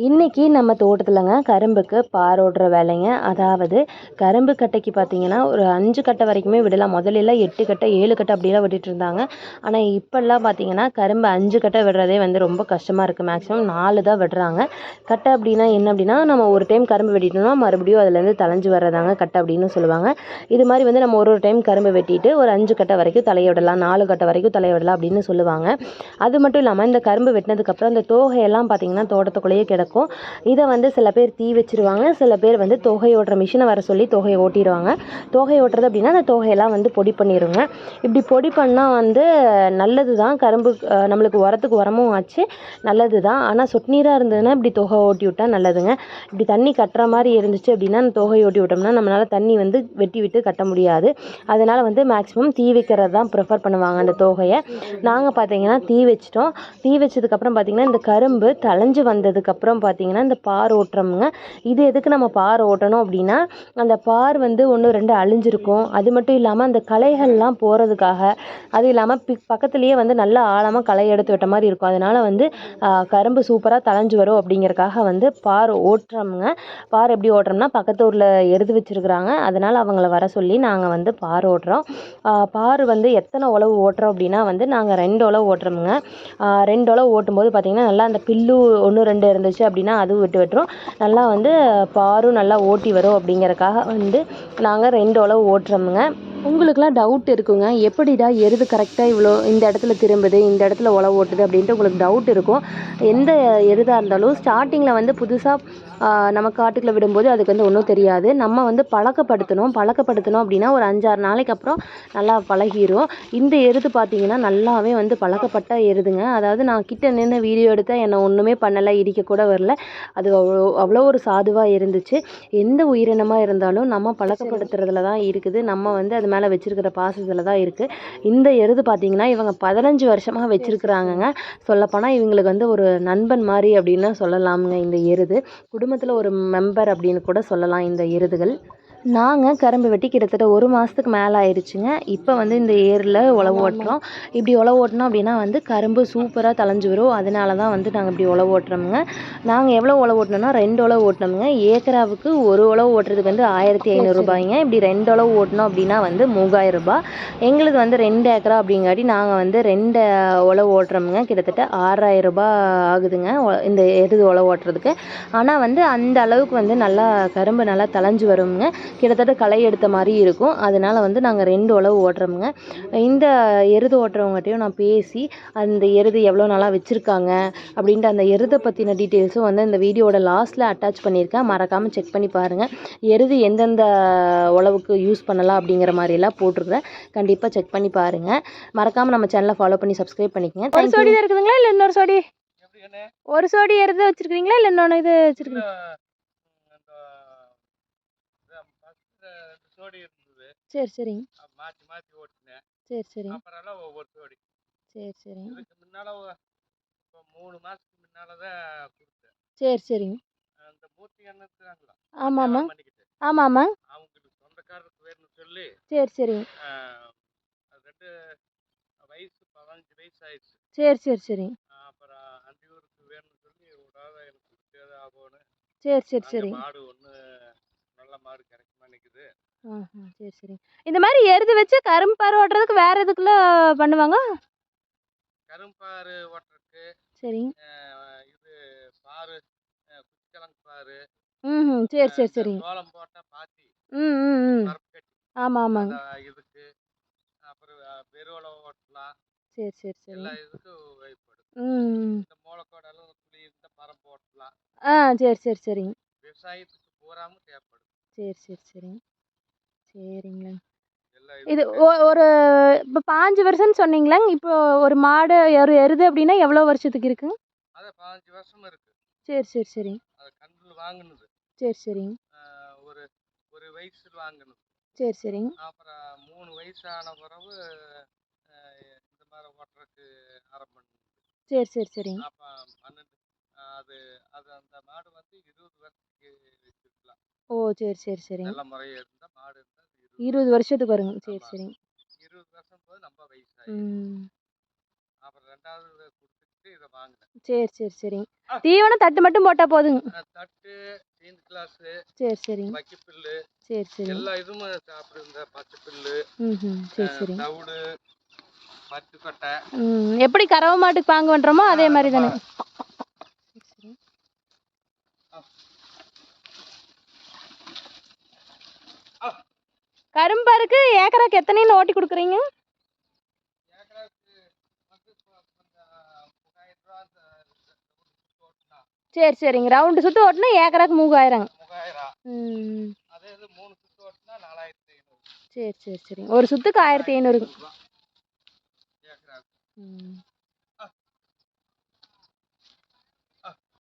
இன்றைக்கி நம்ம தோட்டத்தில்ங்க கரும்புக்கு பார் ஓடுற வேலைங்க. அதாவது கரும்பு கட்டைக்கு பார்த்திங்கன்னா ஒரு 5 கட்டை வரைக்குமே விடலாம். முதல்லலாம் 8 கட்டை 7 கட்டை அப்படிலாம் விட்டுட்டு இருந்தாங்க. ஆனால் இப்போல்லாம் பார்த்திங்கன்னா கரும்பு 5 கட்டை விடுறதே வந்து ரொம்ப கஷ்டமாக இருக்குது. மேக்ஸிமம் 4 தான் விடுறாங்க. கட்டை அப்படின்னா என்ன அப்படின்னா, நம்ம ஒரு டைம் கரும்பு வெட்டிட்டோம்னா மறுபடியும் அதுலேருந்து தளைஞ்சு வர்றதாங்க கட்டை அப்படின்னு சொல்லுவாங்க. இது மாதிரி வந்து நம்ம ஒரு டைம் கரும்பு வெட்டிட்டு ஒரு 5 கட்டை வரைக்கும் தலைய விடலாம், 4 கட்டை வரைக்கும் தலைய விடலாம் அப்படின்னு சொல்லுவாங்க. அது மட்டும் இல்லாமல் இந்த கரும்பு வெட்டினதுக்கப்புறம் இந்த தோகையெல்லாம் பார்த்திங்கன்னா தோட்டத்துக்குள்ளேயே கிடக்கும். இதை வந்து சில பேர் தீ வச்சிருவாங்க, சில பேர் வந்து தோகை ஓட்டுற மிஷினை வர சொல்லி தோகையை ஓட்டிடுவாங்க. தோகை ஓட்டுறது அப்படின்னா அந்த தோகையெல்லாம் வந்து பொடி பண்ணிடுங்க. இப்படி பொடி பண்ணால் வந்து நல்லது தான், கரும்பு நம்மளுக்கு உரத்துக்கு உரமும் ஆச்சு, நல்லது தான். ஆனால் சொட்டு நீராக இருந்ததுன்னா இப்படி தோகை ஓட்டி விட்டால் நல்லதுங்க. இப்படி தண்ணி கட்டுற மாதிரி இருந்துச்சு அப்படின்னா அந்த தோகை ஓட்டி விட்டோம்னா நம்மளால் தண்ணி வந்து வெட்டி விட்டு கட்ட முடியாது. அதனால் வந்து மேக்ஸிமம் தீ வைக்கிறது தான் ப்ரிஃபர் பண்ணுவாங்க அந்த தோகையை. நாங்கள் பார்த்திங்கன்னா தீ வச்சிட்டோம். தீ வச்சதுக்கப்புறம் பார்த்திங்கன்னா இந்த கரும்பு தளைஞ்சு வந்ததுக்கப்புறம் பார்த்திங்கன்னா இந்த பார் ஓட்டுறோமுங்க. இது எதுக்கு நம்ம பார் ஓட்டணும் அப்படின்னா, அந்த பார் வந்து 1 2 அழிஞ்சிருக்கும். அது மட்டும் இல்லாமல் அந்த களைகள்லாம் போகிறதுக்காக, அது இல்லாமல் பக்கத்துலேயே வந்து நல்லா ஆழமாக களை எடுத்து விட்ட மாதிரி இருக்கும். அதனால் வந்து கரும்பு சூப்பராக தளைஞ்சு வரும் அப்படிங்கிறக்காக வந்து பார் ஓட்டுறோமுங்க. பார் எப்படி ஓட்டுறோம்னா, பக்கத்து ஊரில் எருது வச்சுருக்குறாங்க, அதனால் அவங்கள வர சொல்லி நாங்கள் வந்து பார் ஓட்டுறோம். பார் வந்து எத்தனை உழவு ஓட்டுறோம் அப்படின்னா வந்து நாங்கள் 2 உழவு ஓட்டுறோமுங்க. 2 உழவு ஓட்டும்போது பார்த்திங்கன்னா நல்லா அந்த பில்லு 1 2 இருந்துச்சு அப்படின்னா அதுவும் விட்டு விட்டுரும். நல்லா வந்து பாரும் நல்லா ஓட்டி வரும் அப்படிங்கிறக்காக வந்து நாங்கள் 2 உழவு ஓட்டுறோமுங்க. உங்களுக்குலாம் டவுட் இருக்குங்க, எப்படிடா எருது கரெக்டாக இவ்வளோ இந்த இடத்துல திரும்புது, இந்த இடத்துல உழவு ஓட்டுது அப்படின்ட்டு உங்களுக்கு டவுட் இருக்கும். எந்த எருதாக இருந்தாலும் ஸ்டார்டிங்கில் வந்து புதுசாக நம்ம காட்டுக்குள்ளே விடும்போது அதுக்கு வந்து ஒன்றும் தெரியாது. நம்ம வந்து பழக்கப்படுத்தணும் அப்படின்னா ஒரு 5 6 நாளைக்கு அப்புறம் நல்லா பழகிரும். இந்த எருது பார்த்திங்கன்னா நல்லாவே வந்து பழக்கப்பட்ட எருதுங்க. அதாவது நான் கிட்ட நின்று வீடியோ எடுத்தால் என்னை ஒன்றுமே பண்ணலை, இடிக்க கூட வரல. அது அவ்வளோ ஒரு சாதுவாக இருந்துச்சு. எந்த உயிரினமாக இருந்தாலும் நம்ம பழக்கப்படுத்துறதுல தான் இருக்குது, நம்ம வந்து அது மேலே வச்சுருக்கிற பாசத்தில் தான் இருக்குது. இந்த எருது பார்த்திங்கன்னா இவங்க 15 வருஷமாக வச்சுருக்குறாங்கங்க. சொல்லப்போனால் இவங்களுக்கு வந்து ஒரு நண்பன் மாதிரி அப்படின்னு சொல்லலாமுங்க. இந்த எருது குடும்பத்தில் ஒரு மெம்பர் அப்படின்னு கூட சொல்லலாம் இந்த எருதுகள். நாங்கள் கரும்பு வெட்டி கிட்டத்தட்ட 1 மாதத்துக்கு மேலே ஆயிடுச்சுங்க. இப்போ வந்து இந்த ஏரில் உழவு ஓட்டுறோம். இப்படி உழவு ஓட்டினோம் அப்படின்னா வந்து கரும்பு சூப்பராக தளைஞ்சு வரும். அதனால தான் வந்து நாங்கள் இப்படி உழவு ஓட்டுறோமுங்க. நாங்கள் எவ்வளோ உழவு ஓட்டினோம்னா 2 உழவு ஓட்டினோமுங்க. ஏக்கராவுக்கு ஒரு உழவு ஓட்டுறதுக்கு வந்து 1500 ரூபாய்ங்க. இப்படி 2 உழவு ஓட்டினோம் அப்படின்னா வந்து 3000 ரூபாய். எங்களுக்கு வந்து 2 ஏக்கரா அப்படிங்காட்டி நாங்கள் வந்து 2 உழவு ஓட்டுறோமுங்க. கிட்டத்தட்ட 6000 ரூபாய் ஆகுதுங்க இந்த எருது உழவு ஓட்டுறதுக்கு. ஆனால் வந்து அந்த அளவுக்கு வந்து நல்லா கரும்பு நல்லா தளைஞ்சு வருங்க. கிட்டத்தட்ட களை எடுத்த மாதிரி இருக்கும். அதனால் வந்து நாங்கள் 2 உழவு ஓட்டுறோமுங்க. இந்த எருது ஓட்டுறவங்ககிட்டையும் நான் பேசி அந்த எருது எவ்வளோ நாளாக வச்சுருக்காங்க அப்படின்ட்டு அந்த எருதை பற்றின டீட்டெயில்ஸும் வந்து இந்த வீடியோட லாஸ்ட்டில் அட்டாச் பண்ணியிருக்கேன். மறக்காமல் செக் பண்ணி பாருங்கள். எருது எந்தெந்த உழவுக்கு யூஸ் பண்ணலாம் அப்படிங்கிற மாதிரியெல்லாம் போட்டிருக்கிறேன். கண்டிப்பாக செக் பண்ணி பாருங்கள். மறக்காமல் நம்ம சேனலை ஃபாலோ பண்ணி சப்ஸ்கிரைப் பண்ணிக்கங்க. ஒரு சோடி தான் இருக்குதுங்களா இல்லை இன்னொரு சோடி? ஒரு சோடி எருது வச்சுருக்கீங்களா இல்லை இன்னொன்று இது வச்சுருக்கீங்களா? சரி சரிங்க. மாற்றி மாற்றி ஓட்டினேன். சரி சரி. அப்புறம் ஒவ்வொரு ஜோடி. சரி சரி. இதுக்கு முன்னால் இப்போ 3 மாதத்துக்கு முன்னால் தான் கொடுத்தேன். சரி சரிங்க. அந்த மூர்த்தி அண்ணன் இருக்கிறாங்களா? ஆமாம் ஆமாம் ஆமாம் ஆமாம். அவங்களுக்கு சொந்தக்காரருக்கு வேணும்னு சொல்லி. சரி சரிங்க. அது 2 வயசு 15 வயசு ஆயிடுச்சு. சரி சரி சரிங்க. அப்புறம் அந்தியூருக்கு வேணும்னு சொல்லி விடாத எனக்கு கொடுத்தே ஆகணும். சரி சரி சரி. மாடு ஒன்று நல்ல மாடு கிடைக்குமா நிற்குது. சரி சரி. இந்த மாதிரி எருது வச்சு கரும்பு பாரு ஓட்டுறதுக்கு வேற எதுக்குள்ள பண்ணுவாங்க? கரும்பு பாரு ஓட்டுறதுக்கு. சரிங்க. இது பாரு குச்சிக்கிழங்கு பாரு. சரி சரி சரி. சோளம் போட்டால் பாத்தி. பருப்பு கட்டி. ஆமாம் ஆமாங்க. இதுக்கு அப்புறம் பெருவளவு ஓட்டலாம். சரி சரி சரி. எல்லா இதுக்கும் உபயோகப்படும். இந்த மூலக்கோடெல்லாம் புளி இந்த பரப்பு ஓட்டலாம். சரி சரி சரிங்க. விவசாயத்துக்கு பூராமும் தேவைப்படும். சரி சரி சரிங்க. சரிங்களா. இது ஒரு இப்போ 5 வருஷம்னு சொன்னீங்களாங்க. இப்போ ஒரு மாடு ஒரு எருது அப்படின்னா எவ்வளோ வருஷத்துக்கு இருக்குங்க? அது 15 வருஷம் இருக்கு. சரி சரி சரி. அது கன்று வாங்கினது. சரி சரிங்க. ஒரு ஒரு வயசுல வாங்கினது. சரி சரிங்க. அப்புறம் 3 வயசான பிறகு இந்த மாதிரி ஓட்டுறதுக்கு ஆரம்பம். சரி சரி சரிங்க. அப்போ 12 அது அது அந்த மாடு வந்து 20 வருஷத்துக்கு வச்சுருக்கலாம். ஓ சரி சரி சரிங்க. நல்ல முறையாக இருந்தால் மாடு இருந்தால் 20 வருஷத்துக்கு வருங்க. சரி சரிங்க. 20 வருஷம் போது நம்ம வயசாகி. அப்புறம் 2வது கொடுத்துட்டு கேட்டு இதை வாங்கினேன். சரி சரி சரிங்க. தீவனம் தட்டு மட்டும் போட்டால் போதுங்க. தட்டு, தீந்து கிளாஸு, சரி சரிங்க. வைக்கப்புல்லு, சரி சரி. எல்லா இதுவும் சாப்பிடு. இந்த பச்சை புல்லு, சரி சரி. தவிடு, பருத்திக்கொட்டை. எப்படி கறவை மாட்டுக்கு பாங்கு பண்ணுறோமோ அதே மாதிரி தானே. கரும்பருக்கு ஏக்கராக்கு எத்தனைன்னு ஓட்டி கொடுக்குறீங்க? சரி சரிங்க. ரவுண்டு சுற்று ஓட்டினா ஏக்கராக்கு 3000. அதே இது 3 சுற்று ஓட்டினா 4500. சரி சரி சரிங்க. ஒரு சுற்றுக்கு 1500.